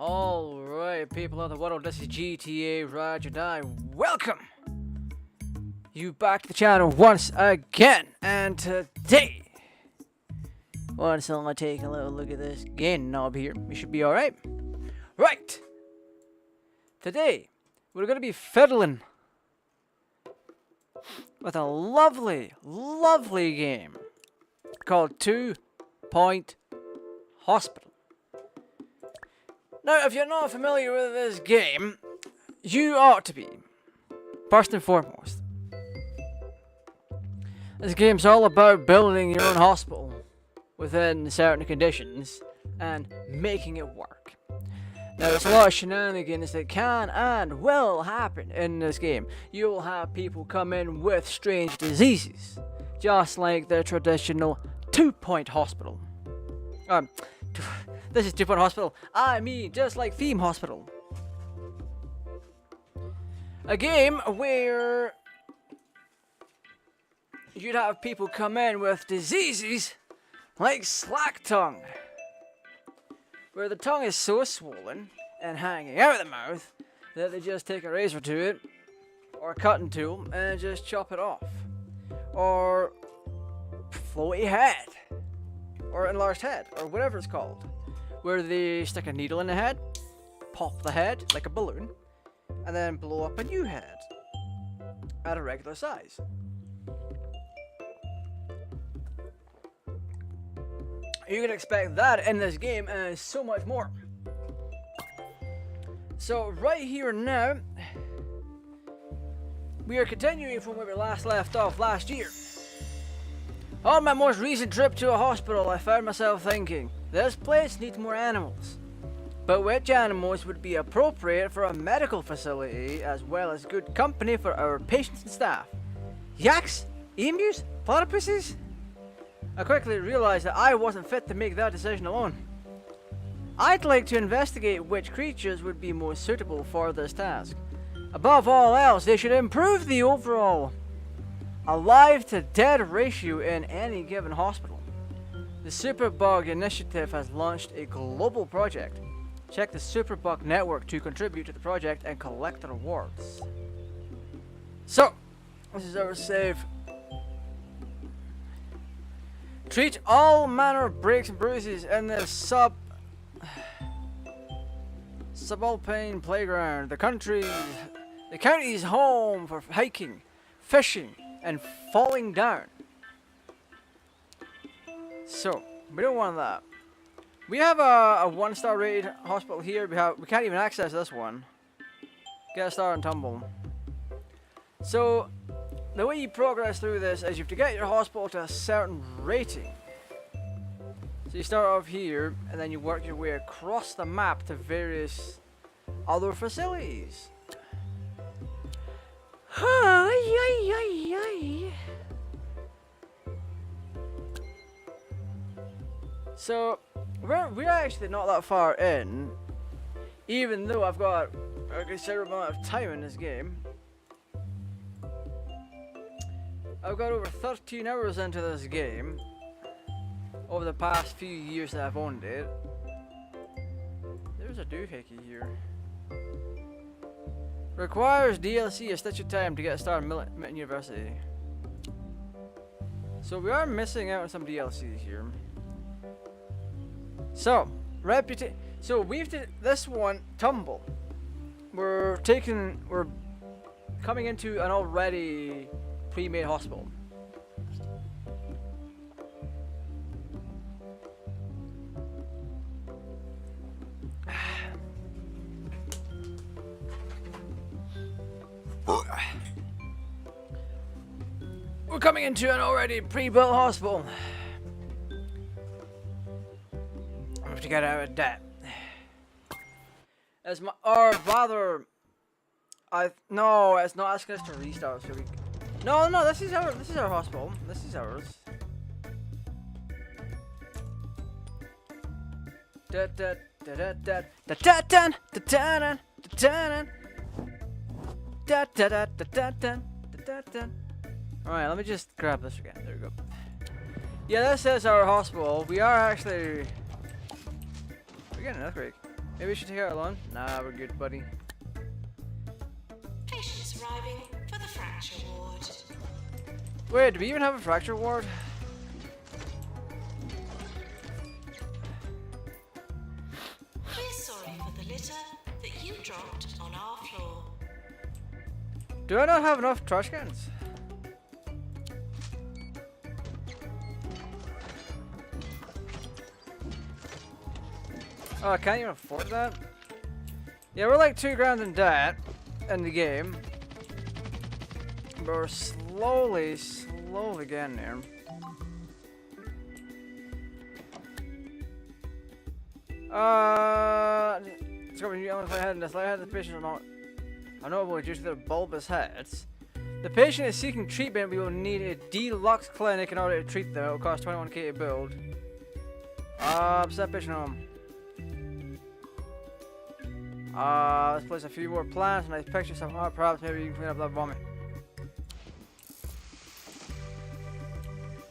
Alright, people of the world, this is GTArajgaming. Welcome you back to the channel once again. And today, once I take a little look at this game knob here, we should be alright. Right! Today, we're going to be fiddling with a lovely, lovely game called 2 Point Hospital. Now, if you're not familiar with this game, you ought to be, first and foremost. This game's all about building your own hospital within certain conditions and making it work. Now, there's a lot of shenanigans that can and will happen in this game. You'll have people come in with strange diseases, just like the traditional 2-point hospital. This is 2-point hospital. I mean, just like Theme Hospital. A game where you'd have people come in with diseases like slack tongue, where the tongue is so swollen and hanging out of the mouth that they just take a razor to it, or a cutting tool, and just chop it off. Or floaty head, or enlarged head, or whatever it's called, where they stick a needle in the head, pop the head like a balloon, and then blow up a new head at a regular size. You can expect that in this game and so much more. So right here now, we are continuing from where we last left off last year. On my most recent trip to a hospital, I found myself thinking, this place needs more animals. But which animals would be appropriate for a medical facility as well as good company for our patients and staff? Yaks? Emus? Platypuses? I quickly realized that I wasn't fit to make that decision alone. I'd like to investigate which creatures would be most suitable for this task. Above all else, they should improve the overall alive to dead ratio in any given hospital. The Superbug Initiative has launched a global project. Check the Superbug network to contribute to the project and collect the rewards. So, this is our save. Treat all manner of breaks and bruises in the subalpine playground. The county's home for hiking, fishing, and falling down. So, we don't want that. We have a 1-star rated hospital here. We can't even access this one. Get a star and tumble. So, the way you progress through this is you have to get your hospital to a certain rating. So you start off here, and then you work your way across the map to various other facilities. So, we're actually not that far in, even though I've got a considerable amount of time in this game. I've got over 13 hours into this game over the past few years that I've owned it. There's a doohickey here. Requires DLC a stitch of time to get a star in Mitten University. So we are missing out on some DLC here. So, so we've did this one, Tumble. We're coming into an already pre-made hospital. We're coming into an already pre-built hospital. We have to get out of debt. No, it's not asking us to restart. So we. No, this is our hospital. This is ours. Alright, let me just grab this again. There we go. Yeah, this is our hospital. We are actually... We're getting an earthquake. Maybe we should take out a loan? Nah, we're good, buddy. Patients arriving for the fracture ward. Wait, do we even have a fracture ward? We're sorry for the litter that you dropped on our floor. Do I not have enough trash cans? Oh, I can't even afford that? Yeah, we're like 2 grand in debt in the game. But we're slowly getting there. Discovered new element if I had in this light. The patient will not notable due to their bulbous heads. The patient is seeking treatment. We will need a deluxe clinic in order to treat them. It will cost 21k to build. Set patient home. Let's place a few more plants and I picture some art. Perhaps maybe you can clean up that vomit.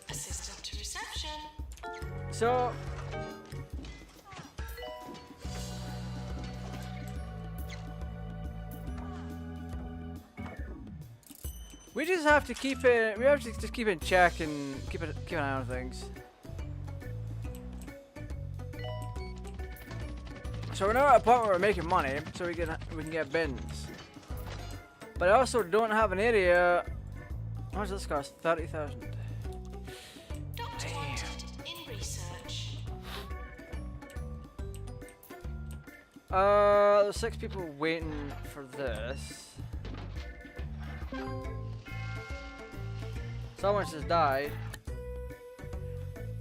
Assistant to reception. So we just have to keep it. We have to just keep it in check and keep an eye on things. So we're now at a point where we're making money, so we can get bins. But I also don't have an area. How much does this cost? 30,000. Doctor wanted in research. There's 6 people waiting for this. Someone just died.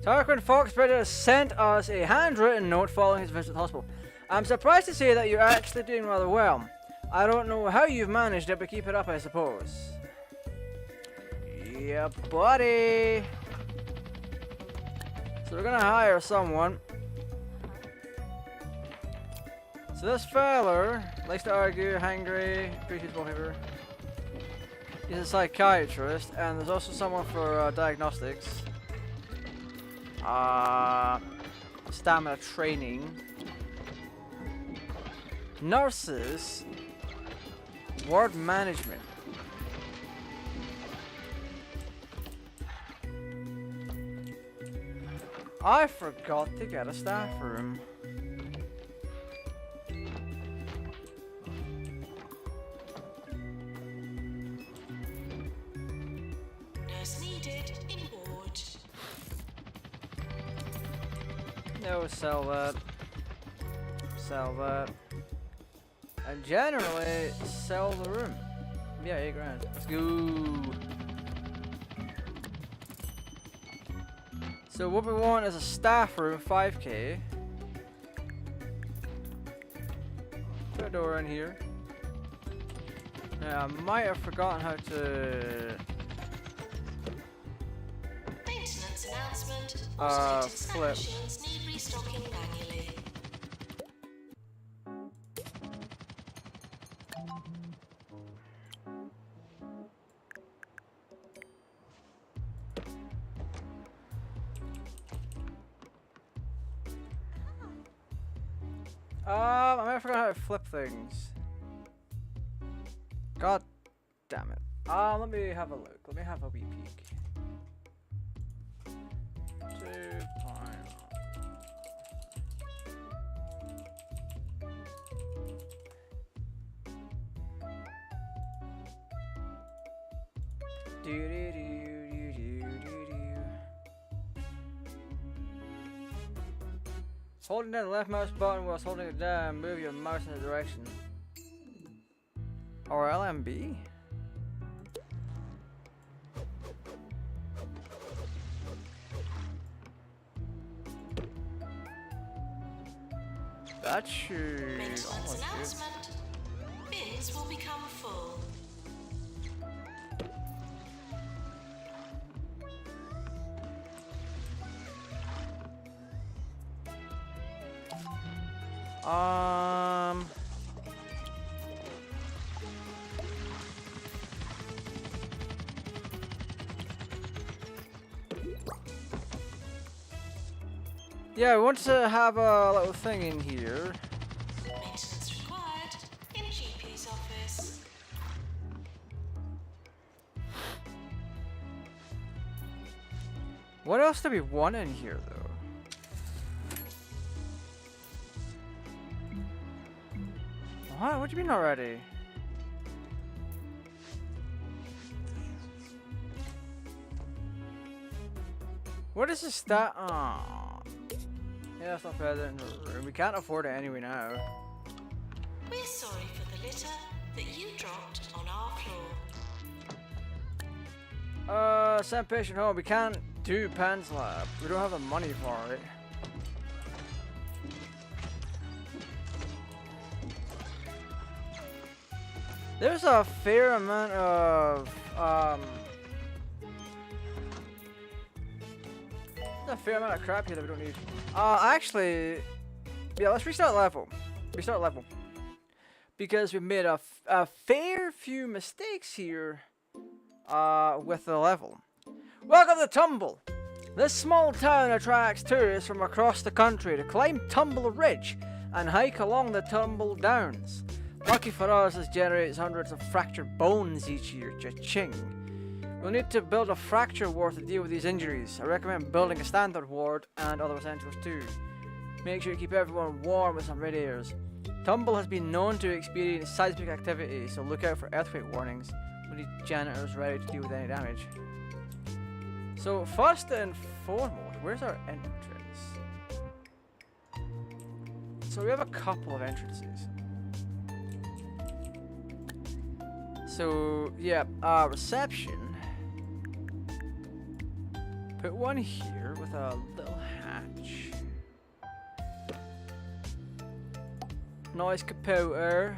Tarquin Foxbridge has sent us a handwritten note following his visit to the hospital. I'm surprised to say that you're actually doing rather well. I don't know how you've managed it, but keep it up, I suppose. Yeah, buddy. So we're gonna hire someone. So this fella likes to argue, hangry, appreciates behavior. He's a psychiatrist, and there's also someone for diagnostics. Stamina training. Nurses. Ward management. I forgot to get a staff room. Nurse needed in ward. No, sell that. Sell that. And generally, sell the room. Yeah, 8 grand. Let's go. So what we want is a staff room, 5k. Put a door in here. Now, I might have forgotten how to... Maintenance announcement. Automated snack flip. machines need restocking manually. I might have forgotten how to flip things. God damn it. Let me have a look. Let me have a wee peek. 2. Holding down the left mouse button whilst holding it down, move your mouse in the direction. Or LMB? That should Maintenance almost do. announcement. Bins will become full. Yeah, we want to have a little thing in here. What else do we want in here, though? What? What do you mean already? What is the stat? Oh. Yeah, that's not better than we can't afford it anyway now. We're sorry for the litter that you dropped on our floor. Send patient home. We can't do Pan's Lab. We don't have the money for it. There's a fair amount of crap here that we don't need. Actually, yeah, let's restart level. Restart level. Because we made a fair few mistakes here with the level. Welcome to Tumble. This small town attracts tourists from across the country to climb Tumble Ridge and hike along the Tumble Downs. Lucky for us, this generates hundreds of fractured bones each year. Cha-ching. We'll need to build a fracture ward to deal with these injuries. I recommend building a standard ward and other essentials too. Make sure you keep everyone warm with some radiators. Tumble has been known to experience seismic activity, so look out for earthquake warnings. We need janitors ready to deal with any damage. So first and foremost, where's our entrance? So we have a couple of entrances. So yeah, reception. Put one here with a little hatch. Noise computer.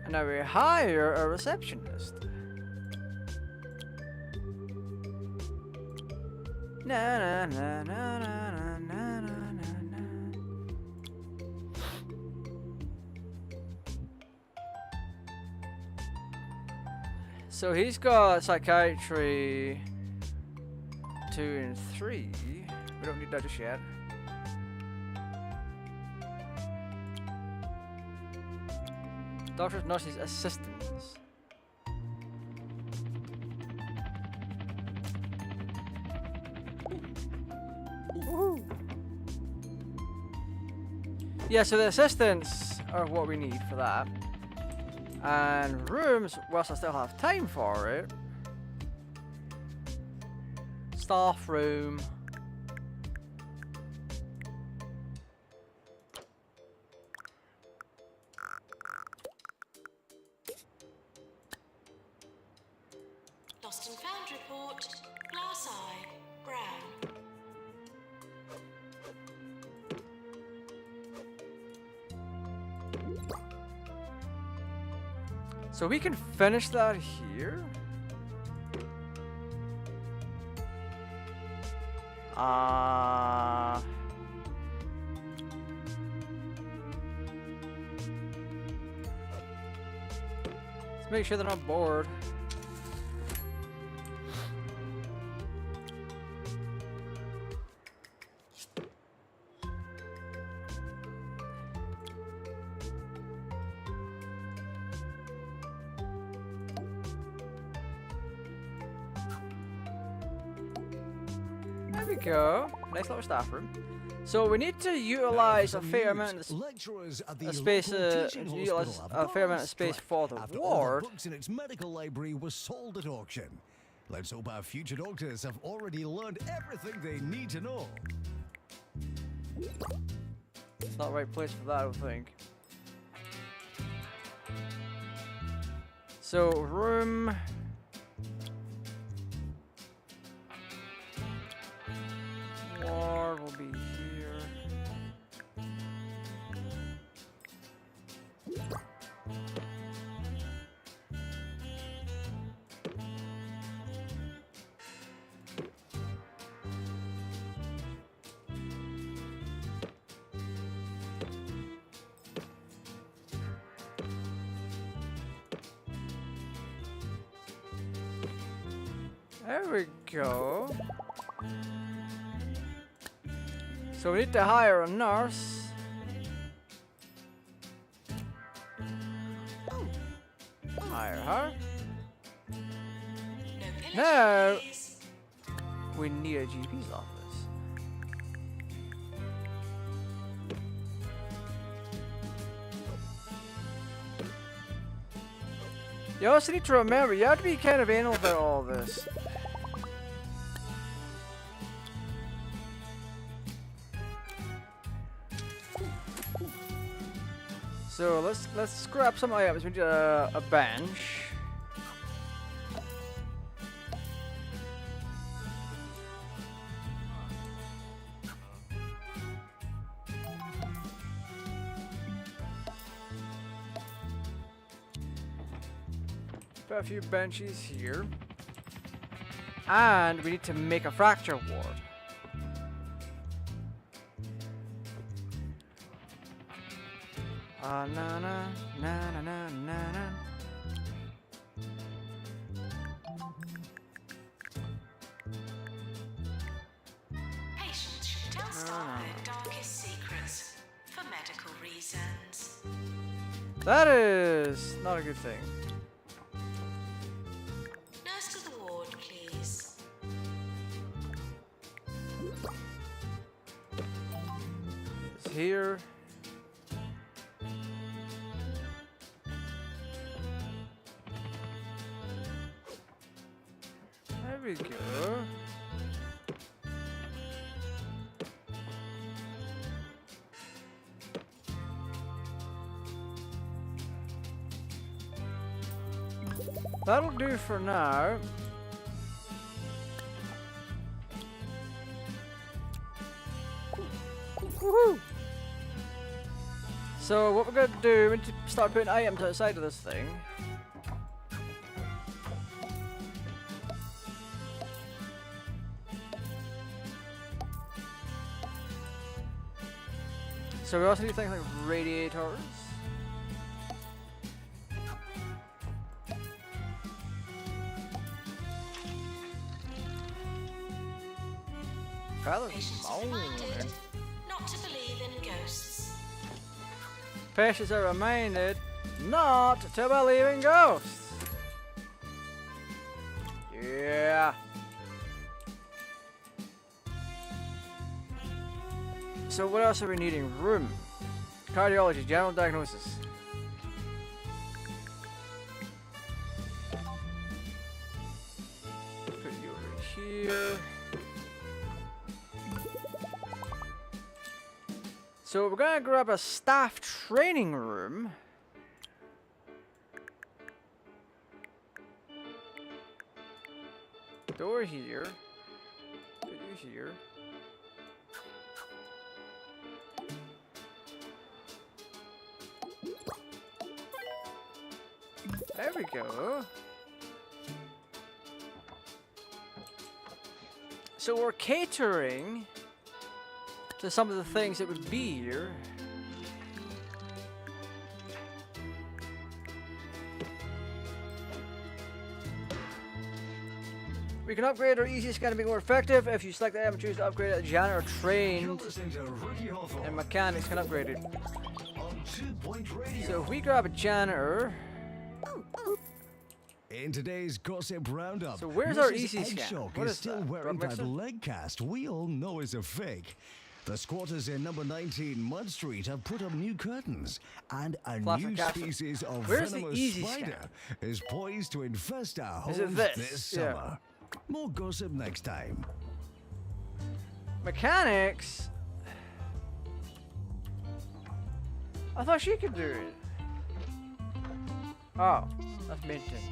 And now we hire a receptionist. Na na na na na na na na. So he's got psychiatry 2 and 3. We don't need that just yet. Doctors, nurses, assistants. Woohoo! Yeah, so the assistants are what we need for that. And rooms, whilst I still have time for it. Staff room. Lost and found report. Glass eye. Brown. So we can finish that here. Let's make sure they're not bored. There we go. Nice little staff room. So we need to utilize a fair amount of space. Utilize a fair amount of space for the After ward. all the books in its medical library were sold at auction. Let's hope our future doctors have already learned everything they need to know. It's not the right place for that, I don't think. So room. Ward will be here. There we go. So we need to hire a nurse. Hire are. No pillaging, No. please. We need a GP's office. You also need to remember, you have to be kind of anal about all this. So let's scrap some items. We need a bench. Put a few benches here. And we need to make a fracture ward. Na na na na na na. Patients should tell staff their darkest secrets for medical reasons. That is not a good thing. Nurse to the ward, please. It's here. There we go. That'll do for now. Woohoo! So what we're going to do, we need to start putting items outside of this thing. So we also need things like radiators. Patients are reminded not to believe in ghosts. Patients are reminded not to believe in ghosts. Yeah. So what else are we needing? Room. Cardiology, general diagnosis. Put you over here. So we're gonna grab a staff training room. Door here. Put you here. There we go. So we're catering to some of the things that would be here. We can upgrade our easy scan to be more effective. If you select the item, choose to upgrade it. Janitor trained and mechanics can upgrade it. So if we grab a janitor. In today's gossip roundup, So where's our Mrs. easy scan? Eggshock What is is still that? wearing Drug that mixer? leg cast we all know is a fake. The squatters in number 19 Mud Street have put up new curtains, and a Plastic new capsule. species of Where's the venomous easy spider is poised to infest our Is it homes this? Yeah. summer. More gossip next time. Mechanics? I thought she could do it. Oh, that's maintenance.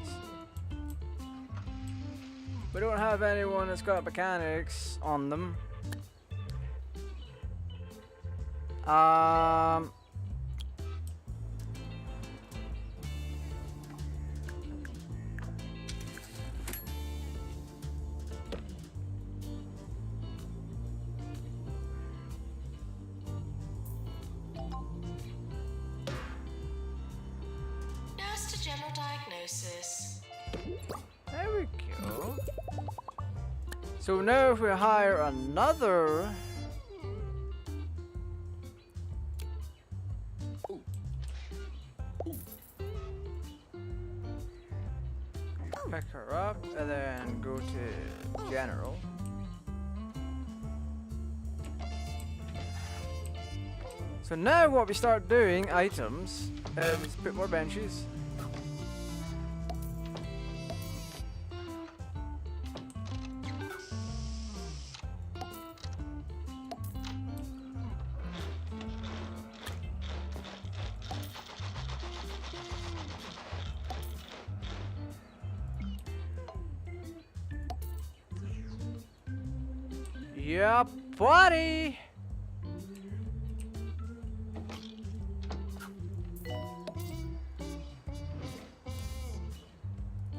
We don't have anyone that's got mechanics on them. Nurse to general diagnosis. There we go. So now if we hire another... pick her up and then go to general. So now what we start doing, items, is put more benches. Yeah, buddy!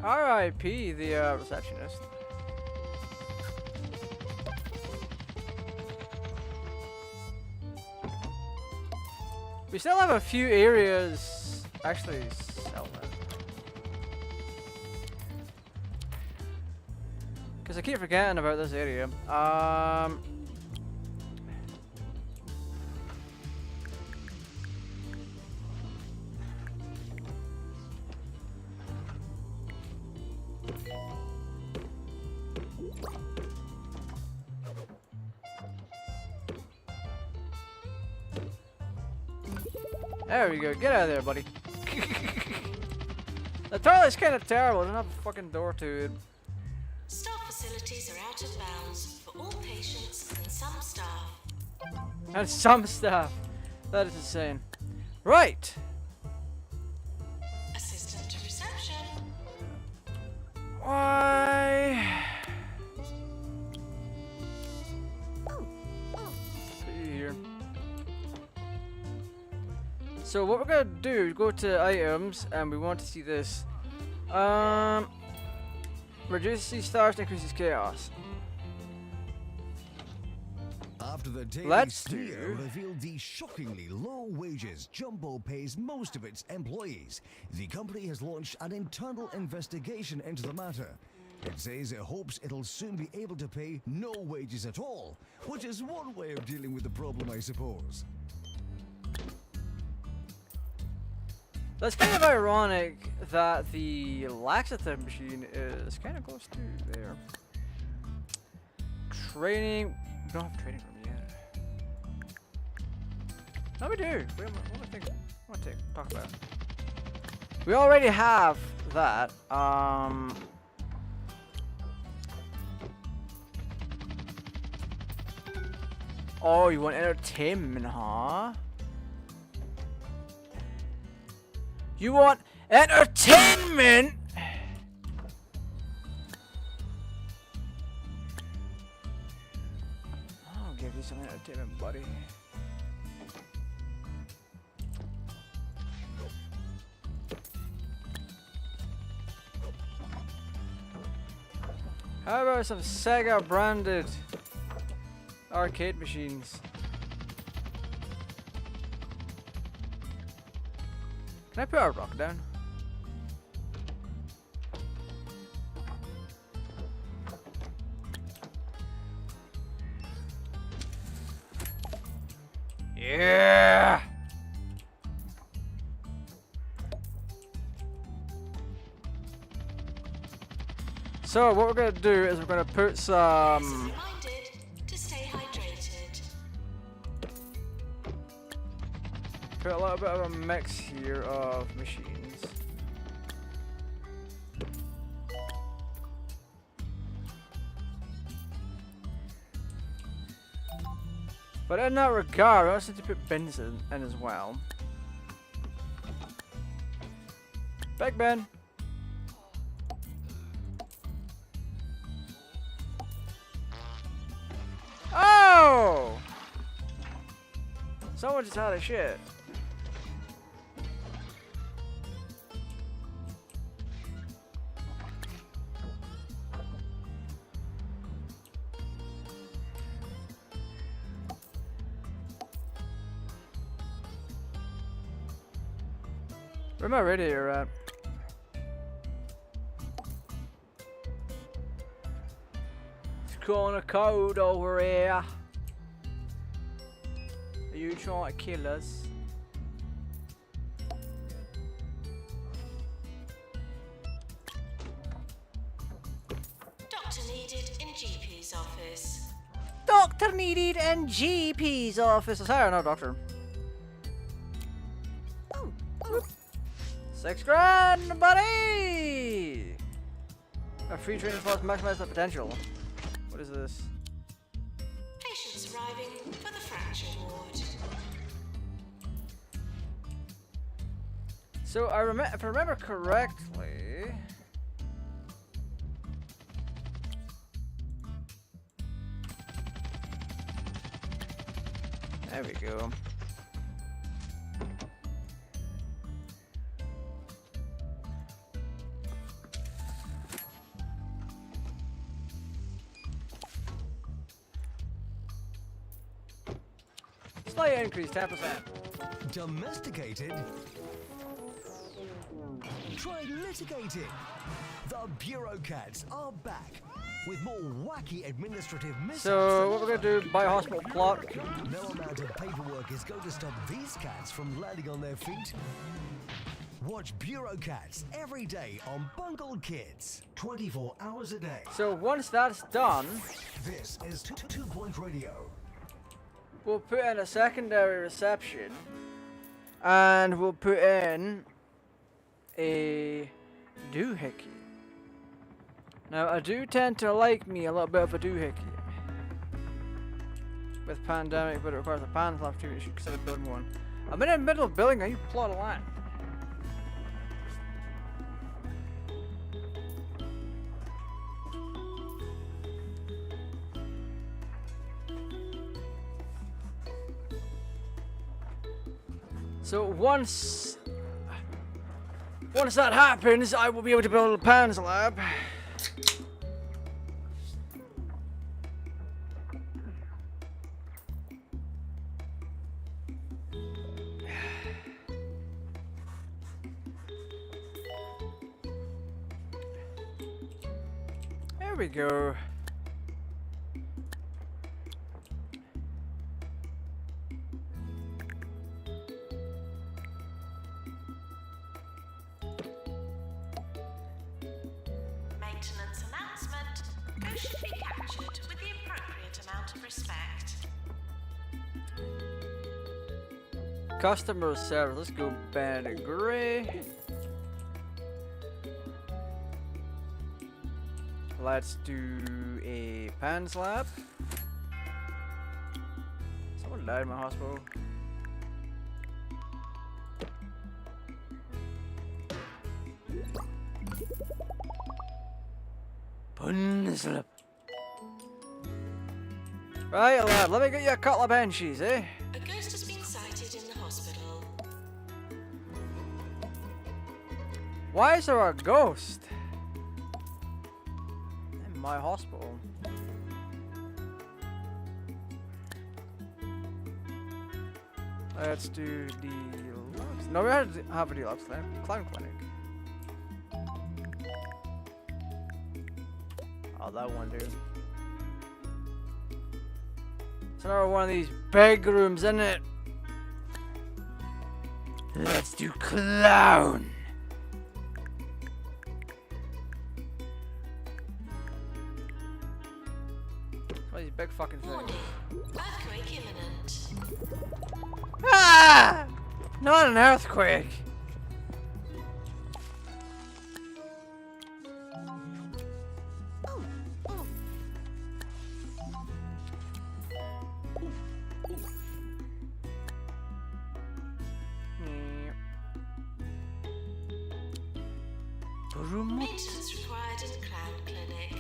R.I.P. the receptionist. We still have a few areas actually sell that. Because I keep forgetting about this area. There we go. Get out of there, buddy. The toilet's kind of terrible. It doesn't have a fucking door to it. Staff facilities are out of bounds for all patients and some staff. And some stuff. That is insane. Right. Assistant to reception. Why? Put you here. So what we're gonna do is go to items, and we want to see this. Reduces stars, increases chaos. After the daily Let's steer do- revealed the shockingly low wages Jumbo pays most of its employees, the company has launched an internal investigation into the matter. It says it hopes it'll soon be able to pay no wages at all, which is one way of dealing with the problem, I suppose. That's kind of ironic that the laxative machine is kind of close to there. Training. We don't have training room yet. No, we do. What am I thinking? What do I talk about? We already have that. Oh, you want entertainment, huh? You want entertainment? I'll give you some entertainment, buddy. How about some Sega branded arcade machines? Can I put our rock down? Yeah! So what we're gonna do is we're gonna put some. Reminded to stay hydrated. Put a little bit of a mix here of machines. But in that regard, I also need to put bins in as well. Big bin. Oh! Someone just had a shit. Where my radiator at? It's kinda cold over here. Are you trying to kill us? doctor needed in GP's office. Sorry, no doctor. 6 grand, buddy! A free training class maximize the potential. What is this? Patients arriving for the fracture ward. So if I remember correctly, there we go. Slight increase, 10%. Domesticated? Try litigated. The bureaucrats are back with more wacky administrative mishaps. So what we're gonna do? Buy a hospital plot. No amount of paperwork is going to stop these cats from landing on their feet. Watch Bureaucrats every day on Bungled Kids, 24 hours a day. So once that's done, This is 2 Point Radio. we'll put in a secondary reception, and we'll put in a doohickey. Now I do tend to like me a little bit of a doohickey. With pandemic, but it requires a pan flap too. You should consider building one. I'm in the middle of building. Now you plot a line. So once that happens, I will be able to build a Pan's lab. There we go. Maintenance announcement. Ghost should be captured with the appropriate amount of respect. Customer service. Let's go Bandit Gray. Let's do a Pan's lab. Someone died in my hospital. Pun slip. Right, lad, let me get you a couple of banshees, eh? A ghost has been sighted in the hospital. Why is there a ghost in my hospital? Let's do deluxe. No, we had to have a deluxe then. Clown clinic. Oh, that one, dude. It's another one of these big rooms, isn't it? Let's do clown. What are these big fucking things? Warning. Earthquake imminent. Ah! Not an earthquake. Maintenance required in clown clinic.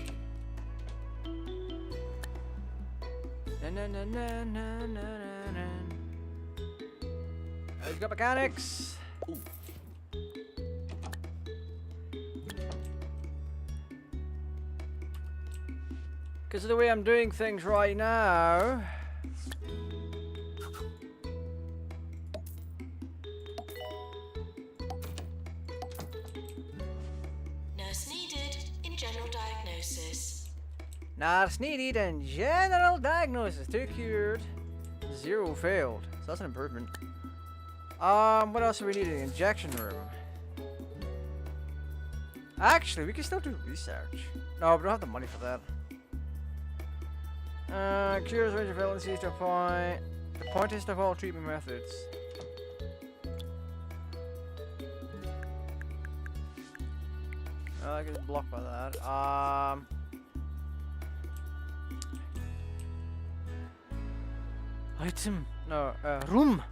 Na na na na na na na. Let's go mechanics. Because of the way I'm doing things right now. Nurse needed in general diagnosis. Nurse needed and general diagnosis. 2 cured, 0 failed. So that's an improvement. What else do we need? An injection room. Actually, we can still do research. No, we don't have the money for that. Cures range of valencies to a point. The pointest of all treatment methods. I get blocked by that. Item. No, room.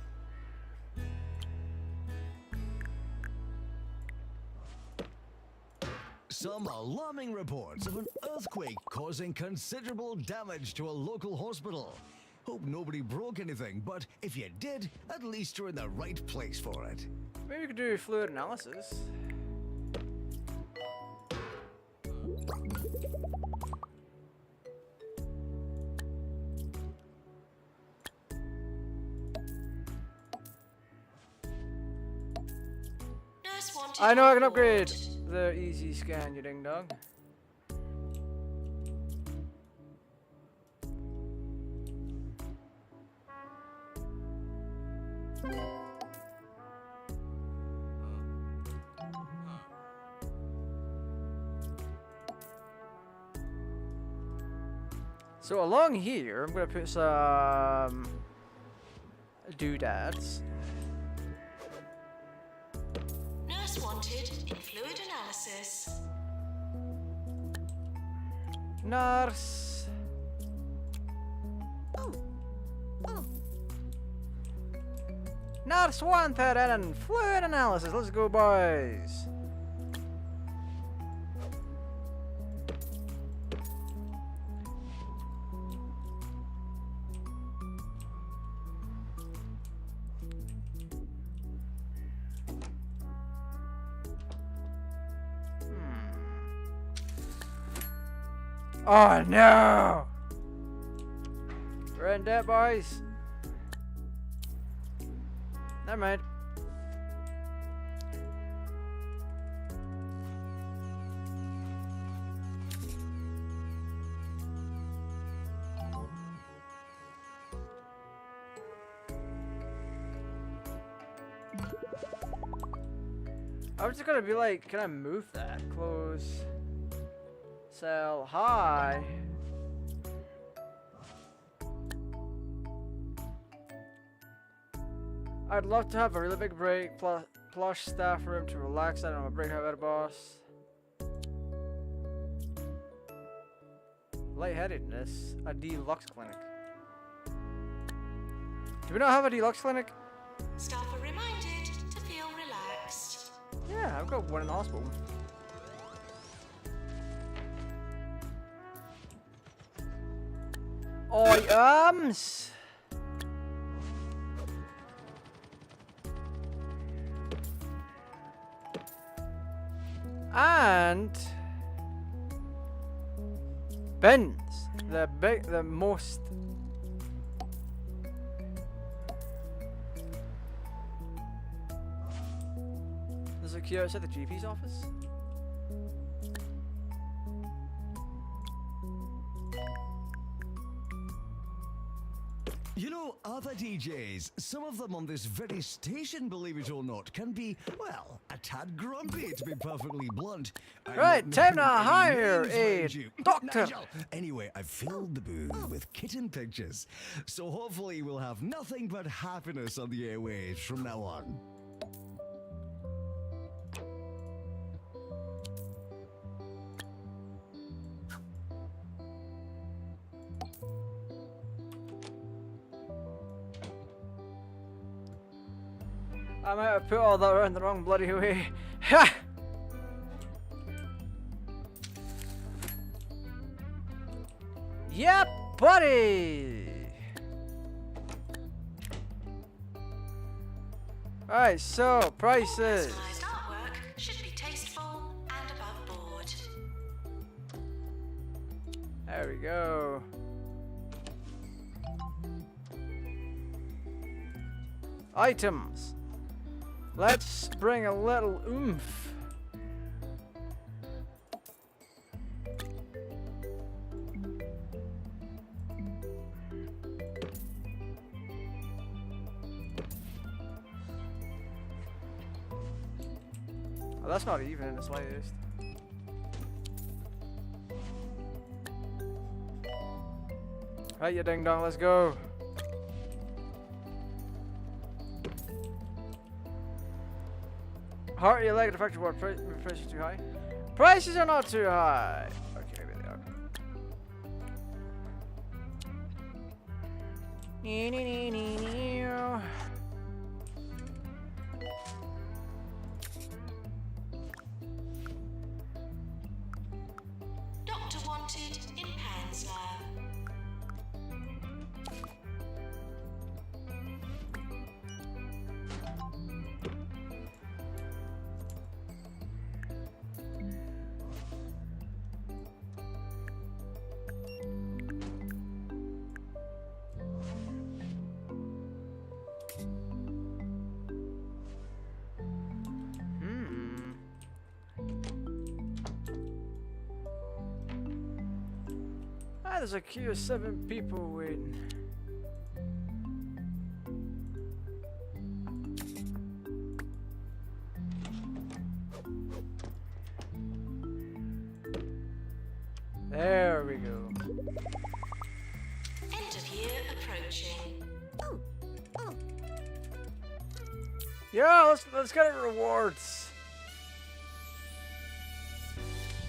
Some alarming reports of an earthquake causing considerable damage to a local hospital. Hope nobody broke anything, but if you did, at least you're in the right place for it. Maybe we could do fluid analysis. Nurse wanted I know I can on upgrade board. the easy scan, you ding dong. So along here, I'm gonna put some doodads. Nurse wanted in fluid analysis. Nurse. Nurse wanted and fluid analysis. Let's go, boys. Oh no! We're in debt, boys. Never mind. I was just gonna be like, can I move that? Close. Sell high. I'd love to have a really big break, plush staff room to relax. I don't know, a break out of boss. Lightheadedness, a deluxe clinic. Do we not have a deluxe clinic? Staff are reminded to feel relaxed. Yeah, I've got one in the hospital. Items. And bins. The most. There's a queue outside the GP's office. You know, other DJs, some of them on this very station, believe it or not, can be, well, a tad grumpy, to be perfectly blunt. I'm Right, not time to naming any hire names, a mind you. doctor. Nigel. Anyway, I've filled the booth with kitten pictures, so hopefully we'll have nothing but happiness on the airwaves from now on. I might have put all that around the wrong bloody way. Ha! Yep, buddy! Alright, so, prices. Personalised artwork should be tasteful and above board. There we go. Items. Let's bring a little oomph. Oh, that's not even in the slightest. Right, you ding dong, let's go. Heart your leg defective what prices too high? Prices are not too high. Okay, maybe they are. Doctor wanted in Hounslow. Ah, there's a queue of 7 people waiting. There we go. End of year approaching. Yeah, let's get our rewards.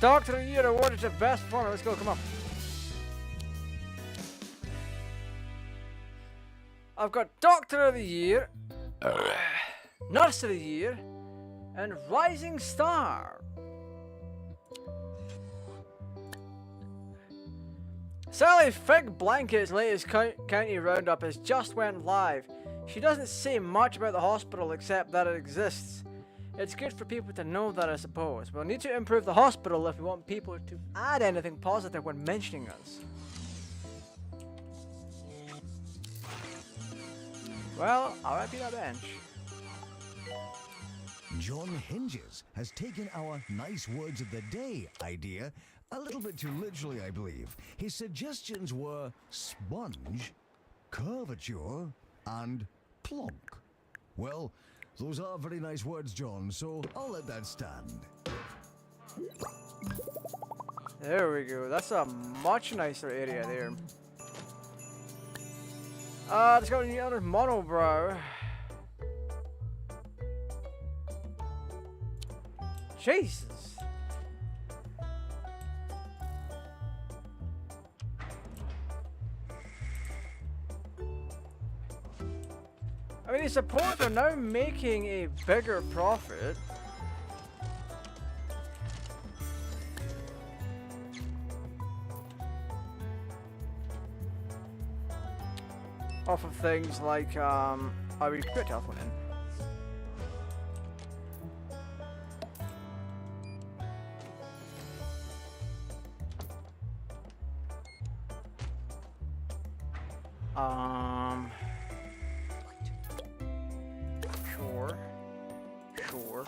Doctor of the Year awarded to best performer. Let's go, come on. I've got Doctor of the Year, Nurse of the Year, and Rising Star. Sally Fig Blanket's latest county roundup has just went live. She doesn't say much about the hospital except that it exists. It's good for people to know that, I suppose. We'll need to improve the hospital if we want people to add anything positive when mentioning us. Well, I'll be that bench. John Hinges has taken our nice words of the day idea a little bit too literally, I believe. His suggestions were sponge, curvature, and plonk. Well, those are very nice words, John, so I'll let that stand. There we go. That's a much nicer area there. Let's go to the other monobrow. Jesus. I mean, I suppose they're now making a bigger profit. Off of things like, I would put a telephone in. Sure.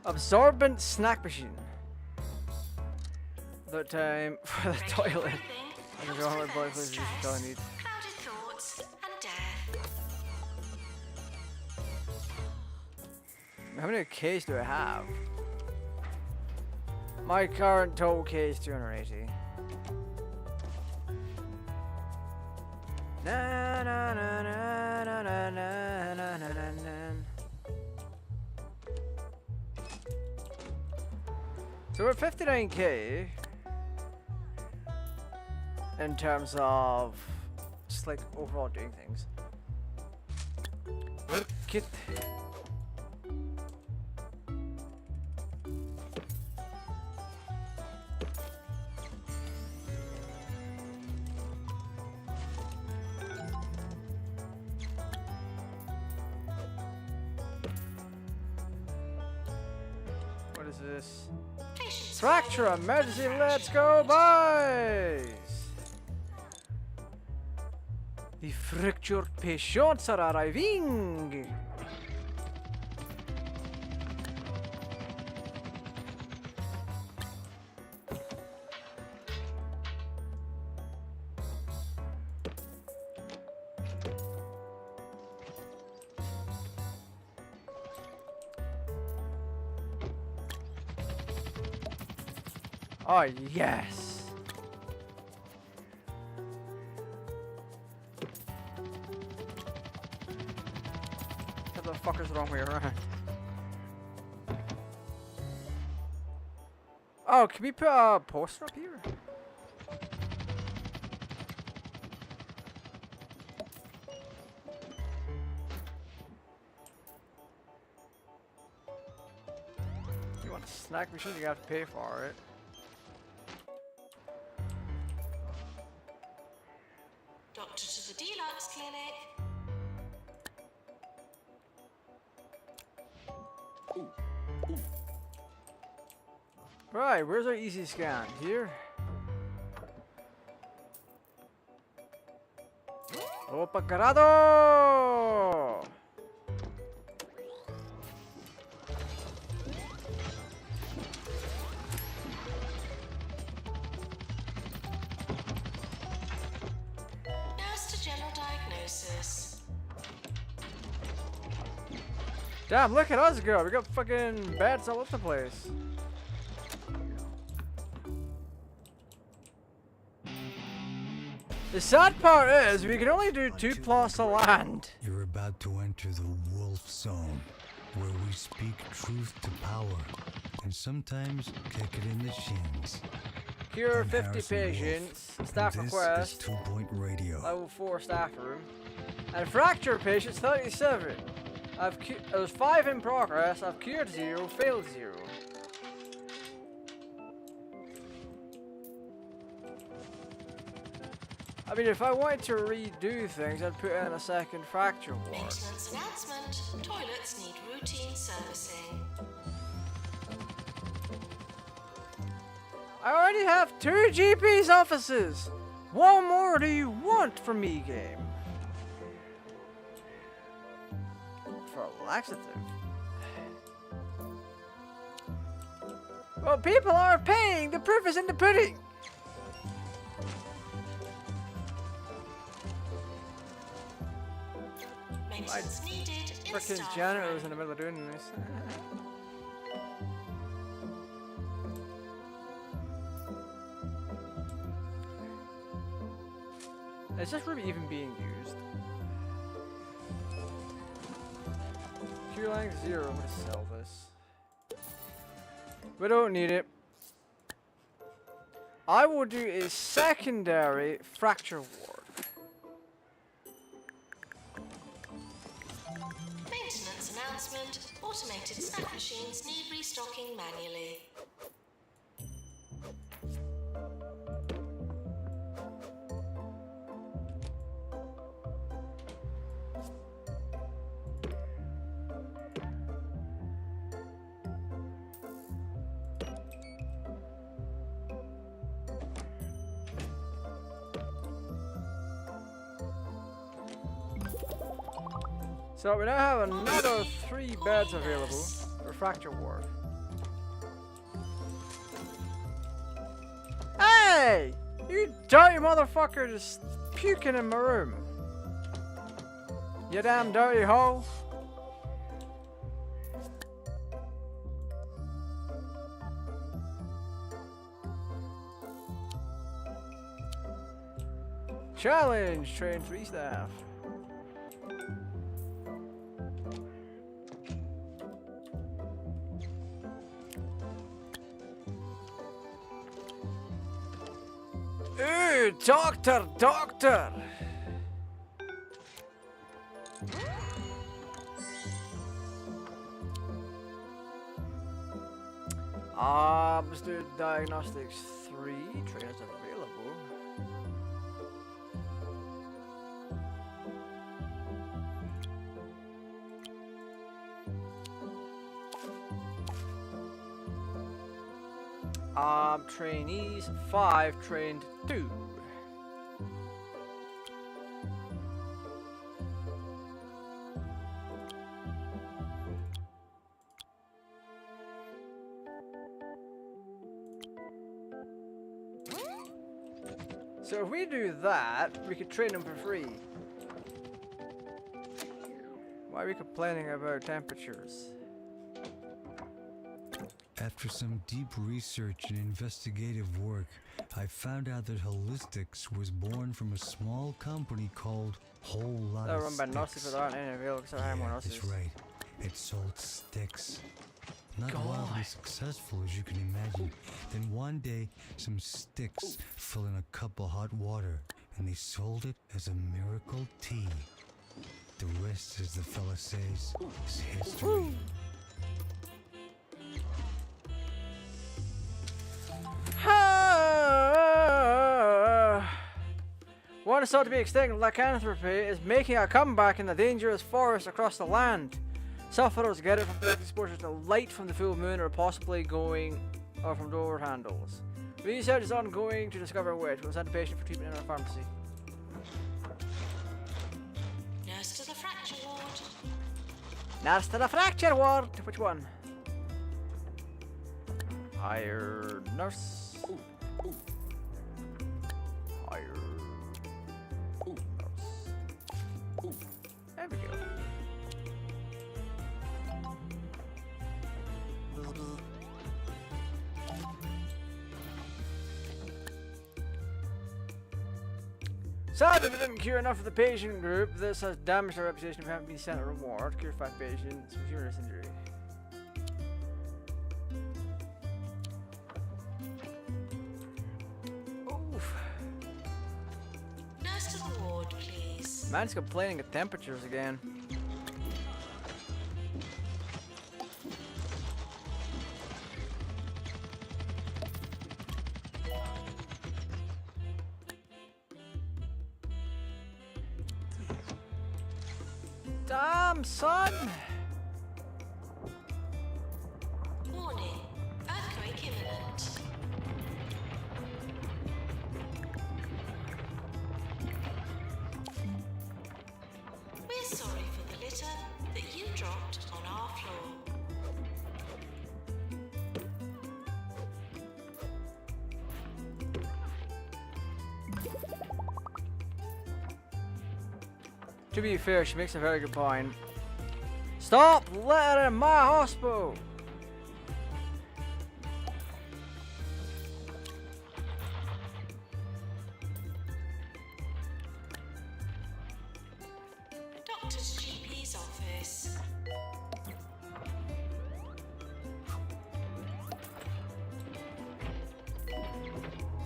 Absorbent snack machine. That time for the toilet. I don't know how many boy places you probably need. Clouded thoughts and death. How many Ks do I have? My current total K is 280. Na na na na na na na na na na. So we're at 59K in terms of just like overall doing things. Get what is this? Fracture emergency, let's go, boys! The fractured patients are arriving! Oh, yes! the fuck is the wrong way around? Oh, can we put a poster up here? You want a snack machine? You have to pay for it. Doctor to the Deluxe Clinic. Right, where's our easy scan? Here? Opa carado! Nurse to general diagnosis. Damn, look at us go. We got fucking beds all over the place. The sad part is we can only do 2 plots of land. You're about to enter the wolf zone, where we speak truth to power, and sometimes kick it in the shins. Cure I'm 50 Harrison patients. Wolf, Staff and request. This is 2 Point Radio. Level 4 staff room. And fracture patients 37. There's 5 in progress. I've cured 0, failed 0. I mean, if I wanted to redo things, I'd put in a second fracture ward. Maintenance announcement. Toilets need routine servicing. I already have 2 GP's offices. What more do you want from me, game? For a laxative. Well, people are paying. The proof is in the pudding. Maintenance needed. In Frickin' staff janitor room. was in the middle of doing this. Is this room even being used? Q length 0. I'm gonna sell this. We don't need it. I will do a secondary fracture ward. Maintenance announcement. Automated snack machines need restocking manually. So we now have another 3 beds available for fracture ward. Hey! You dirty motherfucker just puking in my room. You damn dirty hoe. Challenge, train 3 staff. Ooh, doctor, doctor. Let's do diagnostics 3. Trainers available. Trainees 5, trained 2. So if we do that, we could train them for free. Why are we complaining about temperatures? After some deep research and investigative work, I found out that Holistics was born from a small company called Whole Lot They're of run by Nazi, but Sticks. they aren't any real because they're more Nazis. That's right. It sold sticks. Not God. wildly successful as you can imagine. Then one day, some sticks fell in a cup of hot water, and they sold it as a miracle tea. The rest, as the fella says, is history. What is thought to be extinct lycanthropy is making a comeback in the dangerous forest across the land. Sufferers get it from direct exposure to light from the full moon or possibly from door handles. Research is ongoing to discover which. We'll send a patient for treatment in our pharmacy. Nurse to the fracture ward. Nurse to the fracture ward. Which one? Hire nurse. Hire nurse. There we go. Sadly, we didn't cure enough of the patient group. This has damaged our reputation if we haven't been sent a reward. Cure 5 patients with serious injury. Oof. Nurse to the ward, please. Man's complaining of temperatures again. Damn, son! Warning. Earthquake imminent. We're sorry for the litter that you dropped on our floor. To be fair, she makes a very good point. Stop littering in my hospital! Doctor's GP's office.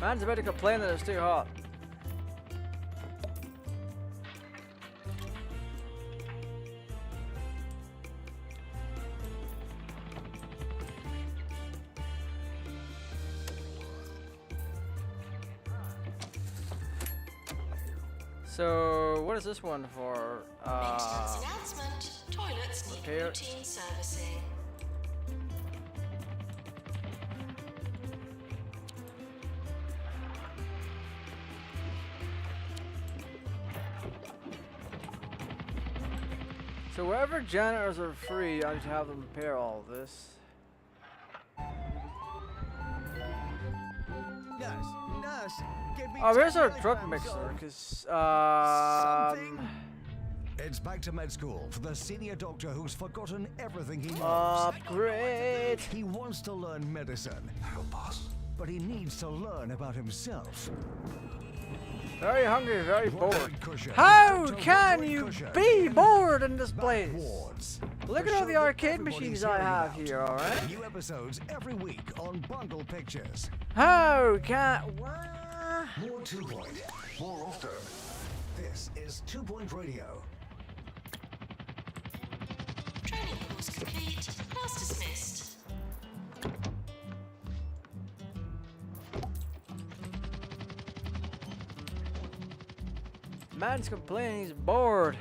Man's about to complain that it's too hot. So, what is this one for? Maintenance announcement. Toilets need repair. routine servicing. So wherever janitors are free, I need to have them repair all of this. Nurse, get me Oh, where's 10 our drug milligrams mixer? of Because, something. It's back to med school for the senior doctor who's forgotten everything he knows. upgrade! He wants to learn medicine, but he needs to learn about himself. Very hungry, very bored. Roderick Cushion. How Dr. can Roderick you Cushion. be bored in this Back place? wards. Look The at all show the that arcade everybody's machines I hearing have about. here, alright? New episodes every week on Bundle Pictures. How can... What? More 2 Point, more often. This is 2 Point Radio. Training course complete. Class dismissed. Man's complaining he's bored.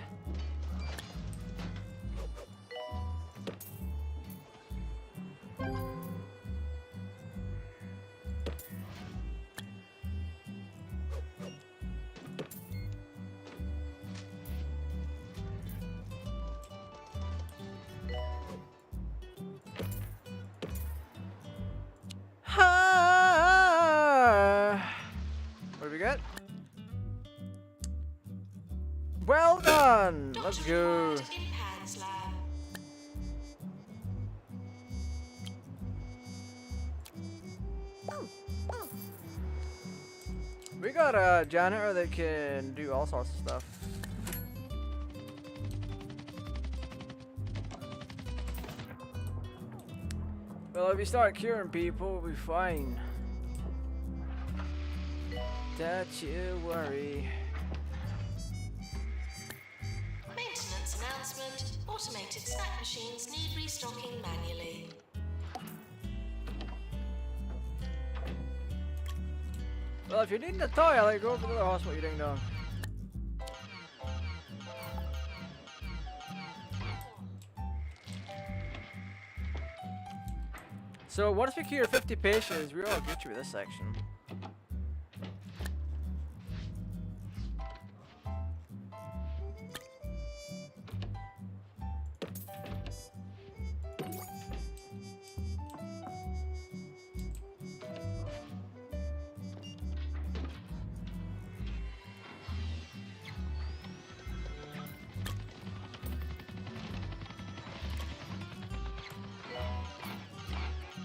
What do we got? Well done! Let's Doctor go. required in Pan's lab. got a janitor that can do all sorts of stuff. Well, if we start curing people, we'll be fine. Don't you worry. Maintenance announcement. Automated snack machines need restocking manually. Well, if you're needing a toilet, go over to the hospital, you ding dong. So, once we cure 50 patients, we're all Gucci with this section.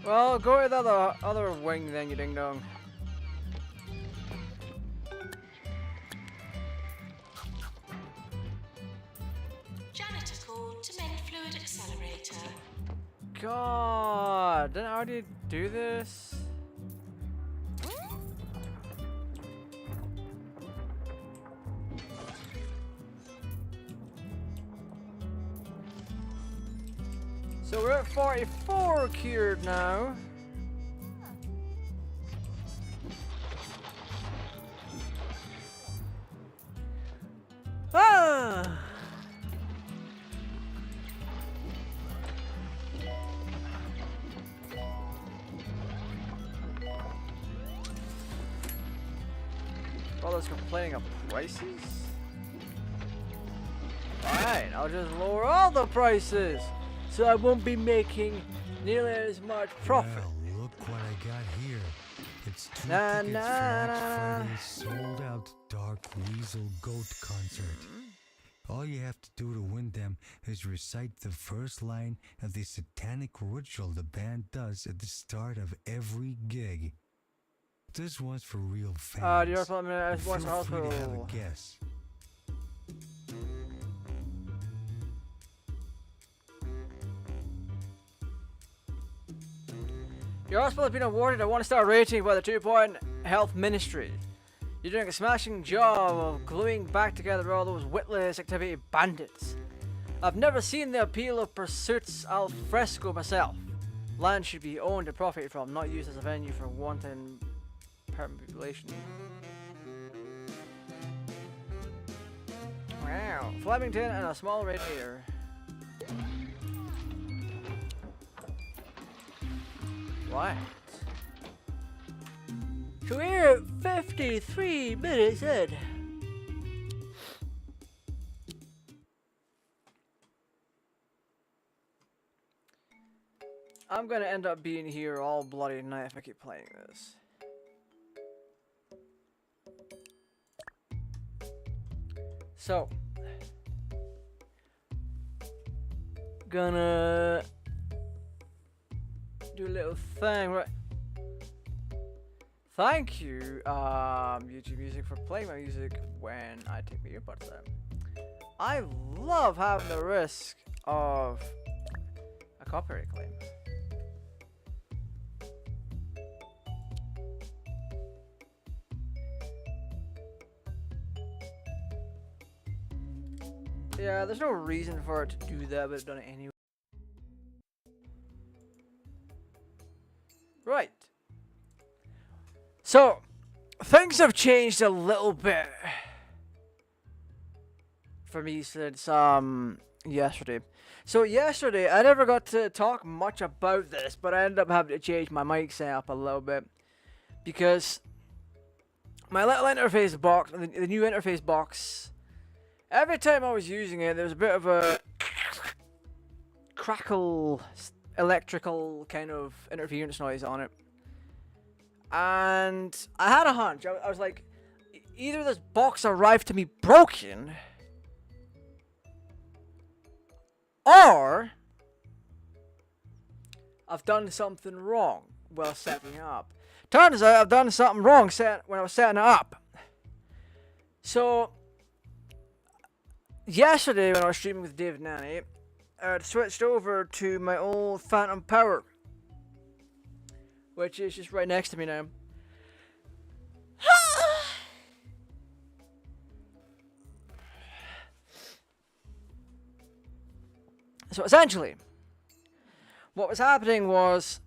Well, go to the other wing then, you ding dong. Janitor called to mend fluid accelerator. God, didn't I already do this? So we're at 44 cured now. Ah! Brothers complaining of prices? Fine, I'll just lower all the prices, so I won't be making nearly as much profit. Well, look what I got here. It's 2 Na, tickets na, for next na. Friday's sold-out Dark Weasel Goat concert. All you have to do to win them is recite the first line of the satanic ritual the band does at the start of every gig. This one's for real fans. Do you ever I Feel watch the free to have hospital? a guess. Your hospital has been awarded a 1-star rating by the 2 Point Health Ministry. You're doing a smashing job of gluing back together all those witless activity bandits. I've never seen the appeal of pursuits al fresco myself. Land should be owned and profited from, not used as a venue for wanton perambulation. Wow, Flemington and a small radiator. Right. So we're at 53 minutes in. I'm gonna end up being here all bloody night if I keep playing this. So, gonna do a little thing, right? Thank you, YouTube Music, for playing my music when I take my earbuds out. I love having the risk of a copyright claim. Yeah, there's no reason for it to do that, but it's done it anyway. Right. So, things have changed a little bit for me since yesterday. So yesterday, I never got to talk much about this, but I ended up having to change my mic setup a little bit because my little interface box, the new interface box, every time I was using it, there was a bit of a crackle, electrical kind of interference noise on it. And I had a hunch. I was like, either this box arrived to me broken, or I've done something wrong while setting it up. Turns out I've done something wrong when I was setting it up. So yesterday when I was streaming with David Nanny, I'd switched over to my old Phantom Power, which is just right next to me now. So essentially, what was happening was,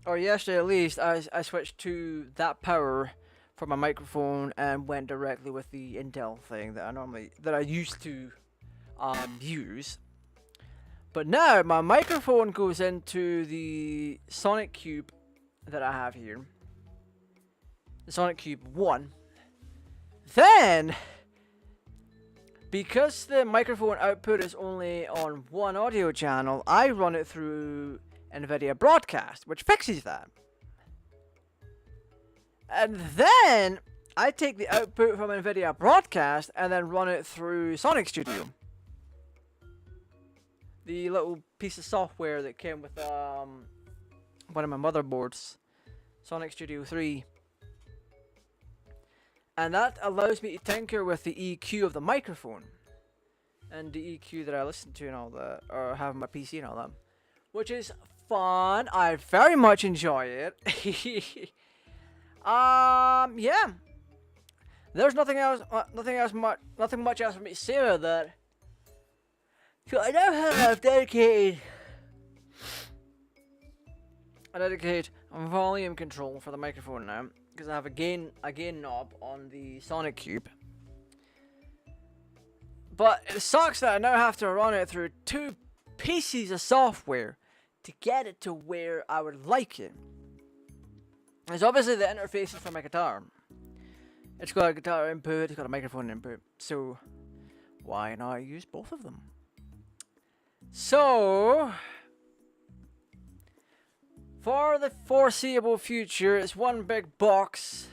or yesterday at least, I switched to that power for my microphone and went directly with the Intel thing that I used to use. But now my microphone goes into the Sonic Cube that I have here, the Sonic Cube 1. Then, because the microphone output is only on one audio channel, I run it through NVIDIA Broadcast, which fixes that. And then I take the output from NVIDIA Broadcast and then run it through Sonic Studio. The little piece of software that came with one of my motherboards, Sonic Studio 3. And that allows me to tinker with the EQ of the microphone. And the EQ that I listen to and all that, or have on my PC and all that. Which is fun. I very much enjoy it. Yeah. There's nothing much else for me to say about that. So I now have dedicated volume control for the microphone now, because I have a gain knob on the Sonic Cube. But it sucks that I now have to run it through 2 pieces of software to get it to where I would like it. There's obviously the interfaces for my guitar. It's got a guitar input, it's got a microphone input, so why not use both of them? So, for the foreseeable future, it's one big box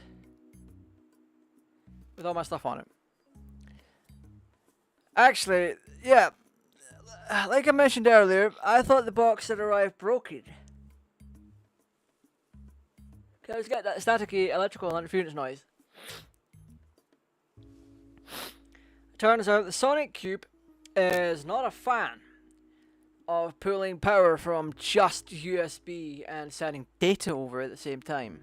with all my stuff on it. Actually, yeah, like I mentioned earlier, I thought the box had arrived broken. Cause get that staticky electrical interference noise. Turns out the Sonic Cube is not a fan of pulling power from just USB and sending data over at the same time.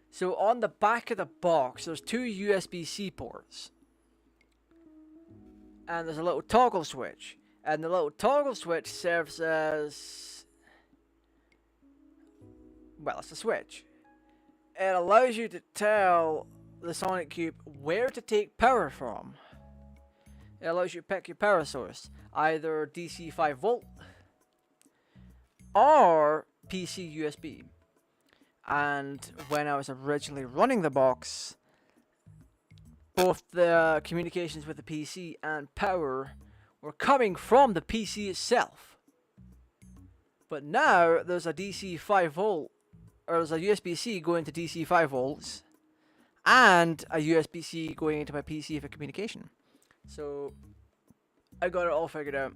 So on the back of the box, there's 2 USB-C ports. And there's a little toggle switch. And the little toggle switch serves as, well, it's a switch. It allows you to tell the Sonic Cube where to take power from. It allows you to pick your power source, either DC 5 volt or PC USB. And when I was originally running the box, both the communications with the PC and power were coming from the PC itself. But now there's a DC 5 volt, or there's a USB-C going to DC 5 volts, and a USB-C going into my PC for communication. So I got it all figured out.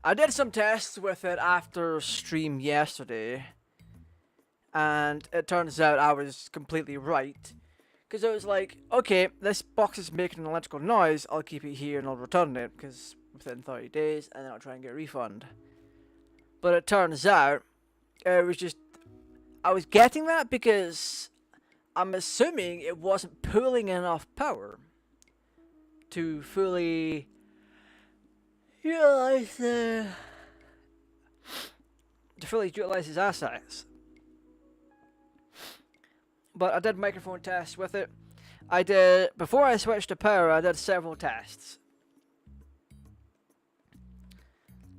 I did some tests with it after stream yesterday, and it turns out I was completely right. Because I was like, okay, this box is making an electrical noise, I'll keep it here and I'll return it, because within 30 days, and then I'll try and get a refund. But it turns out, it was just, I was getting that because I'm assuming it wasn't pulling enough power to fully utilize its assets. But I did microphone tests with it. Before I switched to power, I did several tests.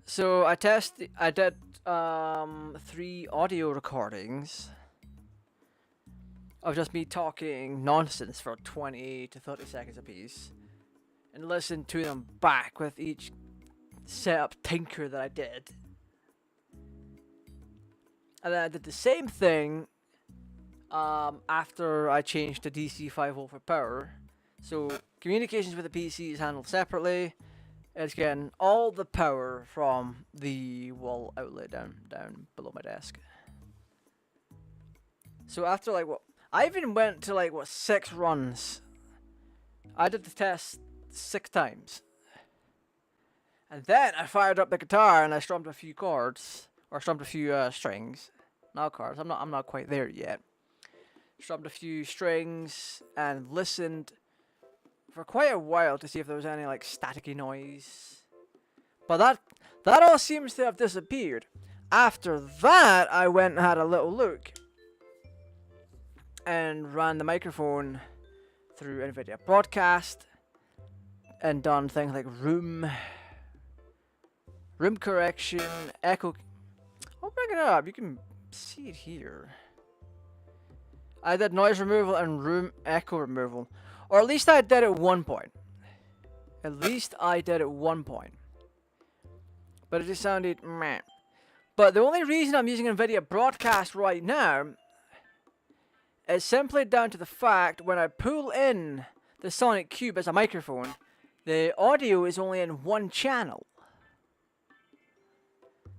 So I did 3 audio recordings of just me talking nonsense for 20 to 30 seconds apiece, and listened to them back with each setup tinker that I did. And then I did the same thing after I changed to DC 5 volt for power. So communications with the PC is handled separately. It's getting all the power from the wall outlet down below my desk. So after I even went to like, what, 6 runs. I did the test 6 times. And then I fired up the guitar and I strummed a few chords. Or strummed a few strings. Not chords, I'm not quite there yet. Strummed a few strings and listened for quite a while to see if there was any like staticky noise. But that all seems to have disappeared. After that, I went and had a little look and ran the microphone through NVIDIA Broadcast and done things like room correction, echo. I'll bring it up. You can see it here. I did noise removal and room echo removal. Or at least I did at one point. At least I did at one point. But it just sounded meh. But the only reason I'm using NVIDIA Broadcast right now is simply down to the fact when I pull in the Sonic Cube as a microphone, the audio is only in one channel.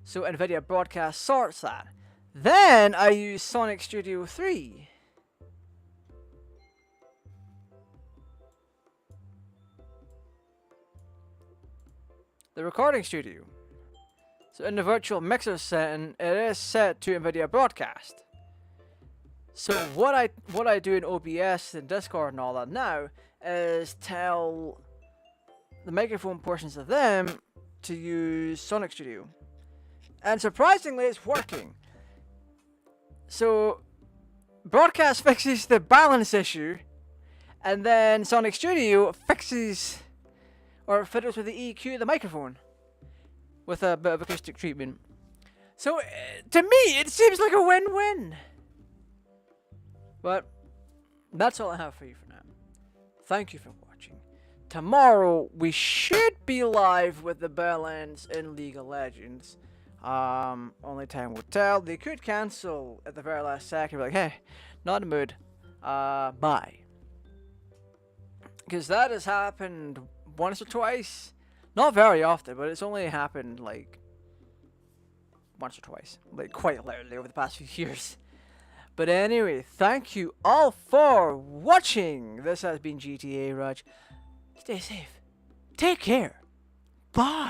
So NVIDIA Broadcast sorts that. Then I use Sonic Studio 3. The recording studio. So in the virtual mixer setting, it is set to NVIDIA Broadcast. So what I do in OBS and Discord and all that now is tell the microphone portions of them to use Sonic Studio. And surprisingly, it's working. So Broadcast fixes the balance issue, and then Sonic Studio fixes or fiddles with the EQ of the microphone with a bit of acoustic treatment. So to me, it seems like a win-win. But that's all I have for you for now. Thank you for watching. Tomorrow we should be live with the Bellends in League of Legends. Only time will tell. They could cancel at the very last second. Be like, hey, not in the mood. Bye. Because that has happened once or twice. Not very often, but it's only happened like once or twice. Like quite literally over the past few years. But anyway, thank you all for watching. This has been GTA Raj. Stay safe. Take care. Bye.